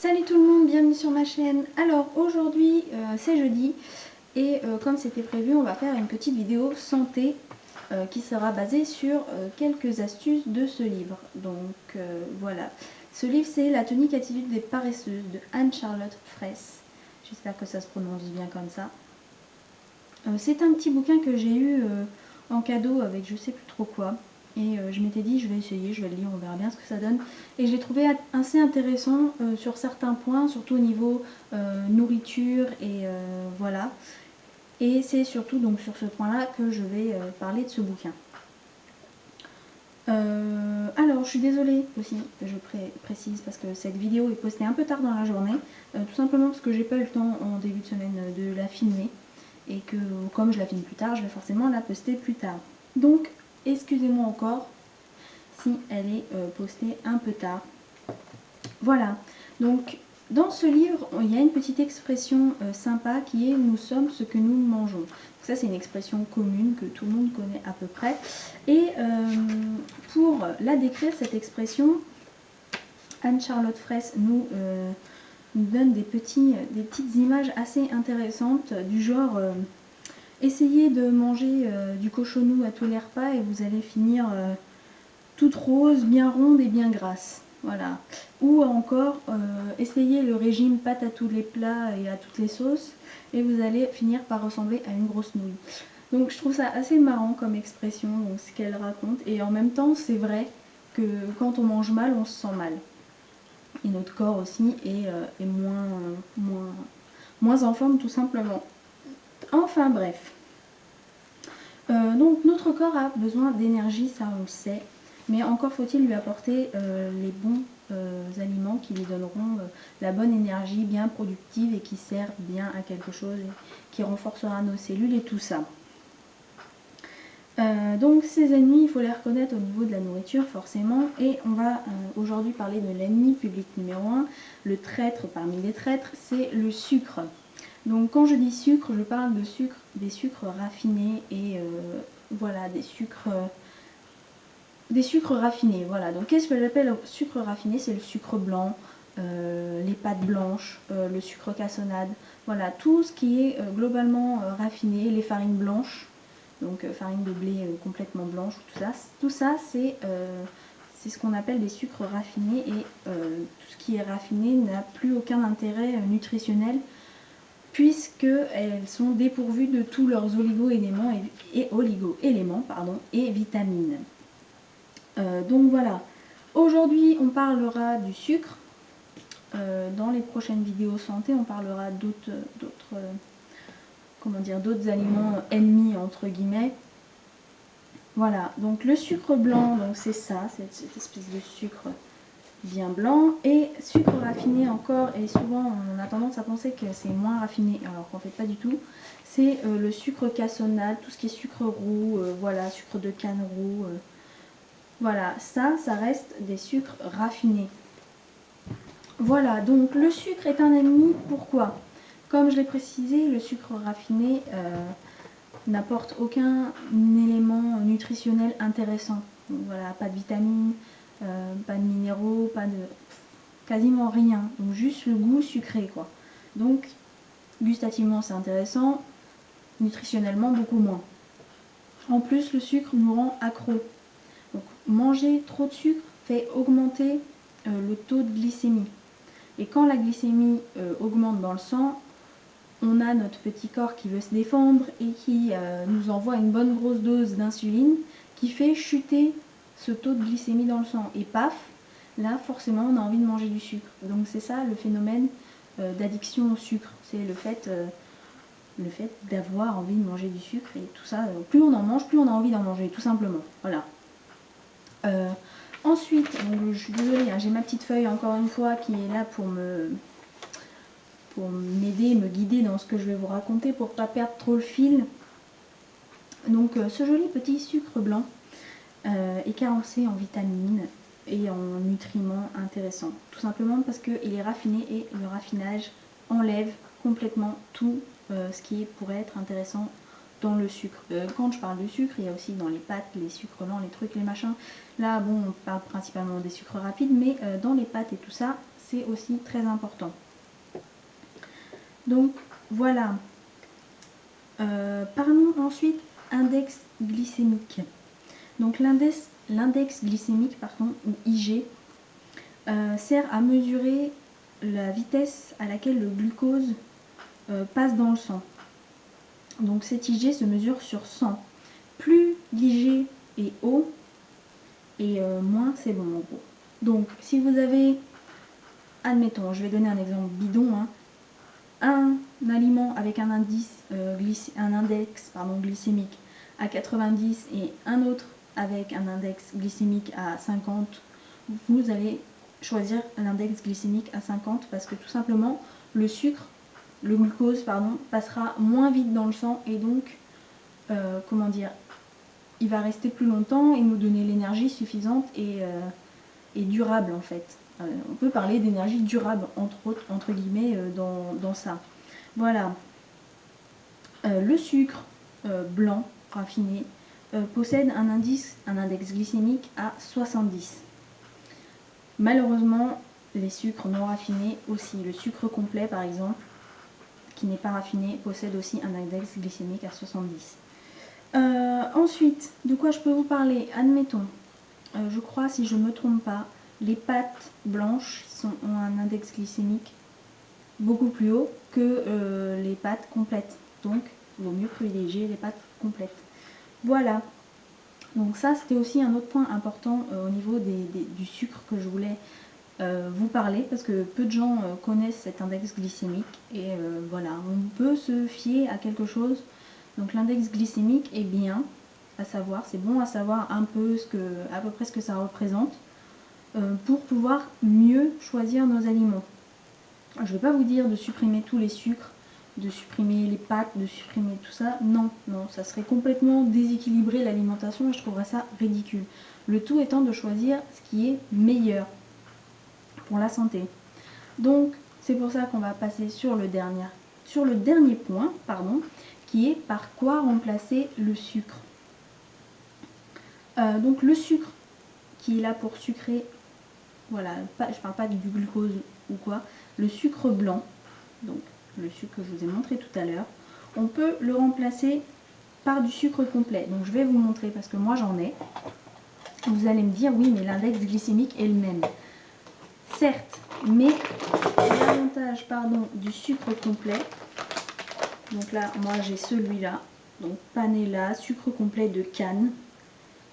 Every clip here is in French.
Salut tout le monde, bienvenue sur ma chaîne. Alors aujourd'hui c'est jeudi et comme c'était prévu on va faire une petite vidéo santé qui sera basée sur quelques astuces de ce livre. Donc voilà, ce livre c'est La tonique attitude des paresseuses de Anne-Charlotte Fraisse. J'espère que ça se prononce bien comme ça. C'est un petit bouquin que j'ai eu en cadeau avec je sais plus trop quoi. Et je m'étais dit je vais essayer, je vais le lire, on verra bien ce que ça donne. Et je l'ai trouvé assez intéressant sur certains points, surtout au niveau nourriture et voilà. Et c'est surtout donc sur ce point là que je vais parler de ce bouquin. Alors je suis désolée aussi, je précise parce que cette vidéo est postée un peu tard dans la journée. Tout simplement parce que j'ai pas eu le temps en début de semaine de la filmer. Et que comme je la filme plus tard, je vais forcément la poster plus tard. Donc excusez-moi encore si elle est postée un peu tard. Voilà, donc dans ce livre, il y a une petite expression sympa qui est « nous sommes ce que nous mangeons ». Donc ça c'est une expression commune que tout le monde connaît à peu près. Et pour la décrire, cette expression, Anne-Charlotte Fraisse nous donne des petites images assez intéressantes du genre essayez de manger du cochonou à tous les repas et vous allez finir toute rose, bien ronde et bien grasse. Voilà. Ou encore essayez le régime pâte à tous les plats et à toutes les sauces et vous allez finir par ressembler à une grosse nouille. Donc je trouve ça assez marrant comme expression, donc, ce qu'elle raconte, et en même temps c'est vrai que quand on mange mal on se sent mal. Et notre corps aussi est moins en forme tout simplement. Enfin bref. Donc notre corps a besoin d'énergie, ça on le sait. Mais encore faut-il lui apporter les bons aliments qui lui donneront la bonne énergie bien productive et qui servent bien à quelque chose, et qui renforcera nos cellules et tout ça. Donc ces ennemis, il faut les reconnaître au niveau de la nourriture forcément, et on va aujourd'hui parler de l'ennemi public numéro 1, le traître parmi les traîtres, c'est le sucre. Donc quand je dis sucre, je parle de sucre, des sucres raffinés et voilà, des sucres raffinés. Voilà, donc qu'est-ce que j'appelle sucre raffiné? C'est le sucre blanc, les pâtes blanches, le sucre cassonade, voilà, tout ce qui est globalement raffiné, les farines blanches. Donc farine de blé complètement blanche, tout ça c'est ce qu'on appelle des sucres raffinés, et tout ce qui est raffiné n'a plus aucun intérêt nutritionnel puisqu'elles sont dépourvues de tous leurs oligo-éléments et vitamines. Donc voilà, aujourd'hui on parlera du sucre. Dans les prochaines vidéos santé on parlera d'autres aliments ennemis entre guillemets. Voilà, donc le sucre blanc, donc c'est ça, cette espèce de sucre bien blanc, et sucre raffiné encore, et souvent on a tendance à penser que c'est moins raffiné alors qu'en fait pas du tout. C'est le sucre cassonade, tout ce qui est sucre roux, voilà, sucre de canne roux, voilà, ça reste des sucres raffinés. Voilà, donc le sucre est un ennemi, pourquoi? Comme je l'ai précisé, le sucre raffiné n'apporte aucun élément nutritionnel intéressant. Donc voilà, pas de vitamines, pas de minéraux, quasiment rien. Donc juste le goût sucré quoi. Donc gustativement c'est intéressant, nutritionnellement beaucoup moins. En plus le sucre nous rend accro. Donc manger trop de sucre fait augmenter le taux de glycémie. Et quand la glycémie augmente dans le sang, on a notre petit corps qui veut se défendre et qui nous envoie une bonne grosse dose d'insuline qui fait chuter ce taux de glycémie dans le sang. Et paf, là forcément on a envie de manger du sucre. Donc c'est ça le phénomène d'addiction au sucre. C'est le fait d'avoir envie de manger du sucre, et tout ça, plus on en mange, plus on a envie d'en manger, tout simplement. Voilà. Ensuite, donc, je suis désolée, hein, j'ai ma petite feuille encore une fois qui est là pour m'aider, me guider dans ce que je vais vous raconter pour pas perdre trop le fil. Donc ce joli petit sucre blanc est carencé en vitamines et en nutriments intéressants. Tout simplement parce qu'il est raffiné, et le raffinage enlève complètement tout ce qui pourrait être intéressant dans le sucre. Quand je parle de sucre, il y a aussi dans les pâtes, les sucres lents, les trucs, les machins. Là, bon, on parle principalement des sucres rapides, mais dans les pâtes et tout ça, c'est aussi très important. Donc voilà. Parlons ensuite index glycémique. Donc l'index glycémique, pardon, ou IG, sert à mesurer la vitesse à laquelle le glucose passe dans le sang. Donc cet IG se mesure sur 100. Plus l'IG est haut, et moins c'est bon en gros. Donc si vous avez, admettons, je vais donner un exemple bidon, hein, un aliment avec un index glycémique à 90 et un autre avec un index glycémique à 50, vous allez choisir l'index glycémique à 50 parce que tout simplement le sucre, le glucose pardon, passera moins vite dans le sang et donc comment dire, il va rester plus longtemps et nous donner l'énergie suffisante et durable en fait. On peut parler d'énergie durable entre guillemets dans ça. Voilà. Le sucre blanc raffiné possède un index glycémique à 70. Malheureusement, les sucres non raffinés aussi. Le sucre complet par exemple, qui n'est pas raffiné, possède aussi un index glycémique à 70. Ensuite, de quoi je peux vous parler? Admettons, je crois, si je ne me trompe pas, les pâtes blanches ont un index glycémique beaucoup plus haut que les pâtes complètes. Donc, il vaut mieux privilégier les pâtes complètes. Voilà. Donc ça, c'était aussi un autre point important au niveau du sucre que je voulais vous parler, parce que peu de gens connaissent cet index glycémique. Et voilà, on peut se fier à quelque chose. Donc l'index glycémique est bien à savoir, c'est bon à savoir un peu à peu près ce que ça représente pour pouvoir mieux choisir nos aliments. Je ne vais pas vous dire de supprimer tous les sucres, de supprimer les pâtes, de supprimer tout ça. Non, non, ça serait complètement déséquilibrer l'alimentation et je trouverais ça ridicule. Le tout étant de choisir ce qui est meilleur pour la santé. Donc c'est pour ça qu'on va passer sur le dernier point, pardon, qui est par quoi remplacer le sucre. Donc le sucre qui est là pour sucrer, voilà, je parle pas du glucose ou quoi, le sucre blanc, donc le sucre que je vous ai montré tout à l'heure, on peut le remplacer par du sucre complet. Donc je vais vous montrer parce que moi j'en ai. Vous allez me dire oui mais l'index glycémique est le même. Certes, mais l'avantage du sucre complet, donc là moi j'ai celui-là, donc Panela, sucre complet de canne.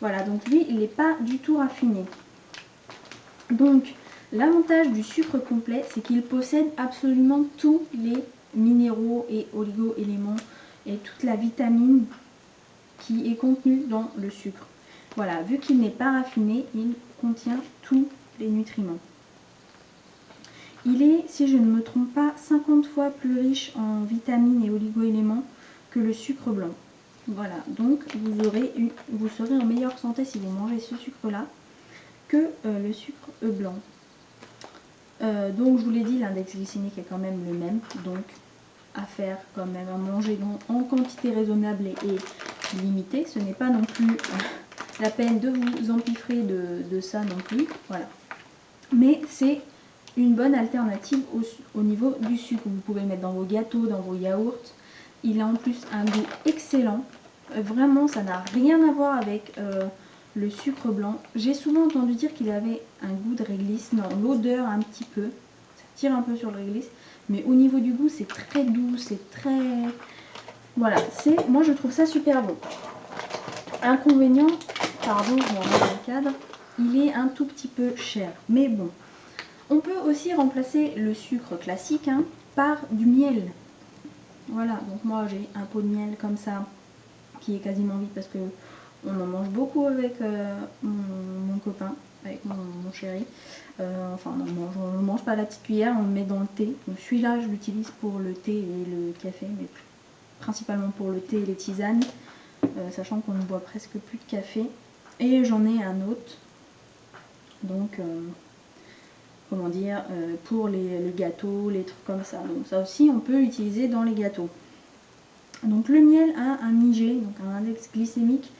Voilà, donc lui il n'est pas du tout raffiné. Donc l'avantage du sucre complet, c'est qu'il possède absolument tous les minéraux et oligo-éléments et toute la vitamine qui est contenue dans le sucre. Voilà, vu qu'il n'est pas raffiné, il contient tous les nutriments. Il est, si je ne me trompe pas, 50 fois plus riche en vitamines et oligo-éléments que le sucre blanc. Voilà, donc vous serez en meilleure santé si vous mangez ce sucre-là que le sucre blanc. Donc je vous l'ai dit, l'index glycémique est quand même le même, donc à faire quand même, à manger en quantité raisonnable et limitée. Ce n'est pas non plus la peine de vous empiffrer de ça non plus, voilà. Mais c'est une bonne alternative au niveau du sucre. Vous pouvez le mettre dans vos gâteaux, dans vos yaourts. Il a en plus un goût excellent. Vraiment, ça n'a rien à voir avec le sucre blanc. J'ai souvent entendu dire qu'il avait un goût de réglisse. Non, l'odeur un petit peu. Ça tire un peu sur le réglisse. Mais au niveau du goût, c'est très doux, c'est très... Voilà, moi je trouve ça super bon. Inconvénient, pardon, je vais remettre le cadre, il est un tout petit peu cher. Mais bon, on peut aussi remplacer le sucre classique par du miel. Voilà, donc moi j'ai un pot de miel comme ça, qui est quasiment vide parce que on en mange beaucoup avec mon copain, avec mon chéri. Enfin, on ne mange pas à la petite cuillère, on le met dans le thé. Donc celui-là, je l'utilise pour le thé et le café, mais principalement pour le thé et les tisanes, sachant qu'on ne boit presque plus de café. Et j'en ai un autre, donc, comment dire, pour les gâteaux, les trucs comme ça. Donc ça aussi, on peut l'utiliser dans les gâteaux. Donc le miel a un IG, donc un index glycémique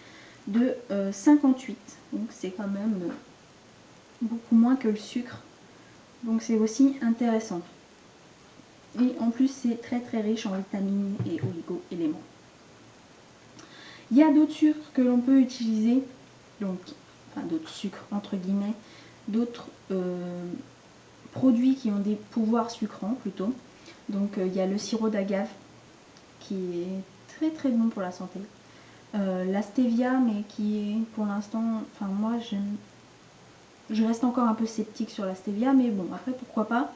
de 58. Donc c'est quand même beaucoup moins que le sucre donc c'est aussi intéressant. Et en plus c'est très très riche en vitamines et oligo-éléments. Il y a d'autres sucres que l'on peut utiliser, donc enfin d'autres sucres entre guillemets, d'autres produits qui ont des pouvoirs sucrants plutôt. Donc il y a le sirop d'agave qui est très très bon pour la santé. La stevia, mais qui est pour l'instant, enfin moi je reste encore un peu sceptique sur la stevia, mais bon après pourquoi pas.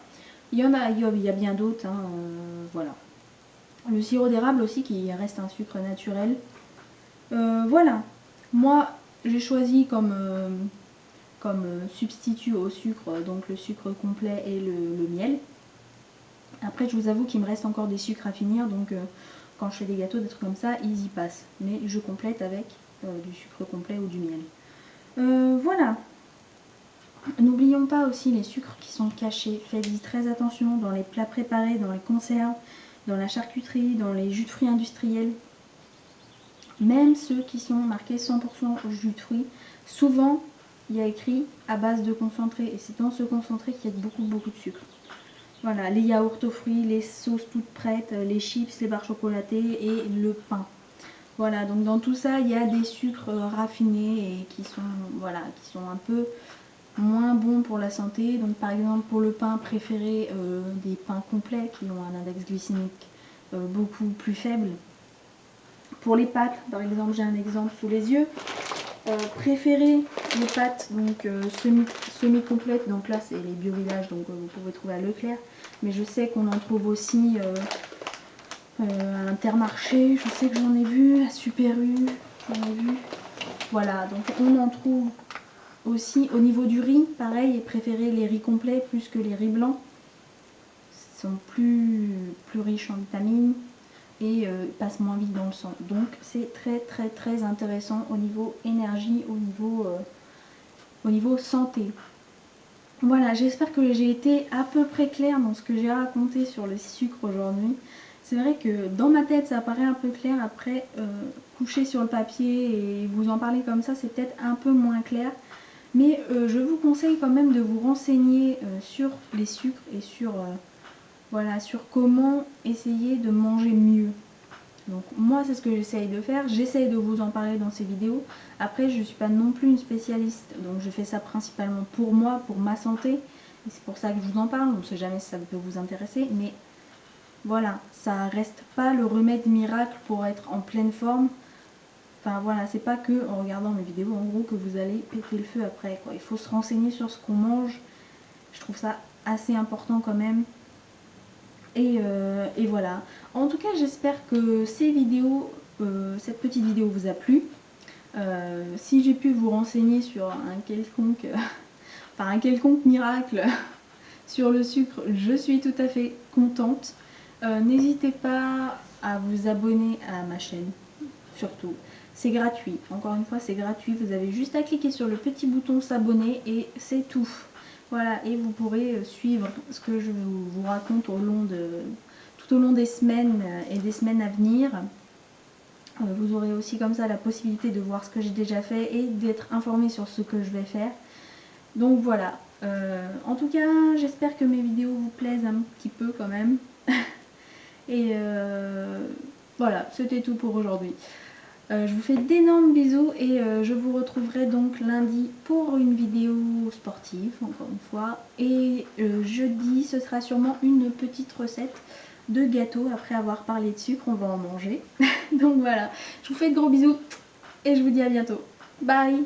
Il y a bien d'autres, hein, voilà. Le sirop d'érable aussi qui reste un sucre naturel. Voilà, moi j'ai choisi comme substitut au sucre, donc le sucre complet et le miel. Après je vous avoue qu'il me reste encore des sucres à finir, donc quand je fais des gâteaux, des trucs comme ça, ils y passent. Mais je complète avec du sucre complet ou du miel. Voilà. N'oublions pas aussi les sucres qui sont cachés. Faites-y très attention dans les plats préparés, dans les conserves, dans la charcuterie, dans les jus de fruits industriels. Même ceux qui sont marqués 100% jus de fruits, souvent il y a écrit à base de concentré. Et c'est dans ce concentré qu'il y a beaucoup de sucre. Voilà, les yaourts aux fruits, les sauces toutes prêtes, les chips, les barres chocolatées et le pain. Voilà, donc dans tout ça, il y a des sucres raffinés et qui sont, voilà, qui sont un peu moins bons pour la santé. Donc par exemple pour le pain, préférez des pains complets qui ont un index glycémique beaucoup plus faible. Pour les pâtes, par exemple, j'ai un exemple sous les yeux. Préférez les pâtes donc semi-complètes, donc là c'est les Bio Village, donc vous pouvez trouver à Leclerc, mais je sais qu'on en trouve aussi à Intermarché, je sais que j'en ai vu, à Super U, j'en ai vu. Voilà, donc on en trouve aussi au niveau du riz, pareil, et préférez les riz complets plus que les riz blancs. Ils sont plus riches en vitamines et passent moins vite dans le sang. Donc c'est très intéressant au niveau énergie, au niveau santé. Voilà, j'espère que j'ai été à peu près claire dans ce que j'ai raconté sur le sucre aujourd'hui. C'est vrai que dans ma tête ça paraît un peu clair, après coucher sur le papier et vous en parler comme ça c'est peut-être un peu moins clair. Mais je vous conseille quand même de vous renseigner sur les sucres et sur, voilà, sur comment essayer de manger mieux. Donc moi c'est ce que j'essaye de faire, j'essaye de vous en parler dans ces vidéos. Après je ne suis pas non plus une spécialiste, donc je fais ça principalement pour moi, pour ma santé. Et c'est pour ça que je vous en parle, on ne sait jamais si ça peut vous intéresser. Mais voilà, ça reste pas le remède miracle pour être en pleine forme. Enfin voilà, c'est pas que en regardant mes vidéos en gros que vous allez péter le feu après, quoi. Il faut se renseigner sur ce qu'on mange. Je trouve ça assez important quand même. Et voilà. En tout cas, j'espère que ces vidéos, cette petite vidéo vous a plu. Si j'ai pu vous renseigner sur un quelconque, enfin un quelconque miracle sur le sucre, je suis tout à fait contente. N'hésitez pas à vous abonner à ma chaîne, surtout. C'est gratuit, encore une fois c'est gratuit, vous avez juste à cliquer sur le petit bouton s'abonner et c'est tout. Voilà, et vous pourrez suivre ce que je vous raconte tout au long des semaines et des semaines à venir. Vous aurez aussi comme ça la possibilité de voir ce que j'ai déjà fait et d'être informé sur ce que je vais faire. Donc voilà, en tout cas j'espère que mes vidéos vous plaisent un petit peu quand même. Et voilà, c'était tout pour aujourd'hui. Je vous fais d'énormes bisous et je vous retrouverai donc lundi pour une vidéo sportive, encore une fois. Et jeudi, ce sera sûrement une petite recette de gâteau. Après avoir parlé de sucre, on va en manger. Donc voilà, je vous fais de gros bisous et je vous dis à bientôt. Bye!